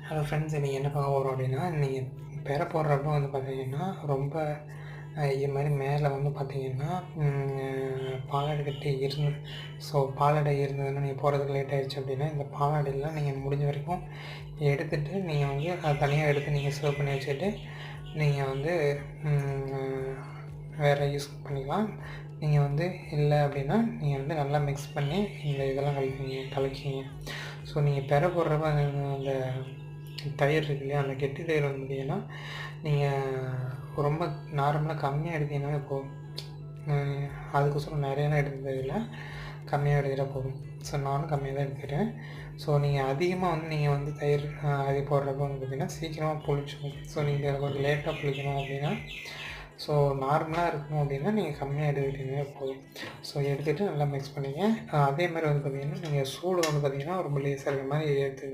Hello friends, இன்றைக்கி என்ன பார்க்க போகிறோம் அப்படின்னா, நீங்கள் பெர போடுறப்போ வந்து பார்த்தீங்கன்னா ரொம்ப இது மாதிரி மேலே வந்து பார்த்தீங்கன்னா பாலாடை கட்டி இருந்து பாலாடை இருந்ததுன்னா நீங்கள் போகிறதுக்கு லேட் ஆகிடுச்சு அப்படின்னா இந்த பாலாடையெல்லாம் நீங்கள் முடிஞ்ச வரைக்கும் எடுத்துகிட்டு நீங்கள் வந்து அதை தனியாக எடுத்து நீங்கள் சேவ் பண்ணி வச்சுட்டு நீங்கள் வந்து வேறு யூஸ் பண்ணிக்கலாம். நீங்கள் வந்து இல்லை அப்படின்னா நீங்கள் வந்து நல்லா மிக்ஸ் பண்ணி இந்த இதெல்லாம் கலக்கிங்க. ஸோ நீங்கள் பெர போடுறப்ப அந்த டயர் இருக்கு இல்லையா, அந்த கெட்டி டயர் வந்து பார்த்திங்கன்னா நீங்கள் ரொம்ப நார்மலாக கம்மியாக எடுத்தீங்கன்னாவே போதும். அதுக்கோசரம் நிறையலாம் எடுத்ததில்லை, கம்மியாக எடுத்துகிட்டா போதும். ஸோ நானும் கம்மியாக தான் எடுத்துக்கிறேன். ஸோ நீங்கள் அதிகமாக வந்து நீங்கள் வந்து தயிர் அது போடுறப்ப வந்து பார்த்திங்கன்னா சீக்கிரமாக புளிச்சிடும். ஸோ நீங்கள் கொஞ்சம் லேட்டாக புளிக்கணும் அப்படின்னா, ஸோ நார்மலாக இருக்கணும் அப்படின்னா நீங்கள் கம்மியாக எடுத்துக்கிட்டீங்கன்னா போதும். ஸோ எடுத்துகிட்டு நல்லா மிக்ஸ் பண்ணிங்க. அதே மாதிரி வந்து பார்த்திங்கன்னா நீங்கள் சூடு வந்து பார்த்திங்கன்னா ரொம்ப லேசாக இருக்கிற மாதிரி எடுத்து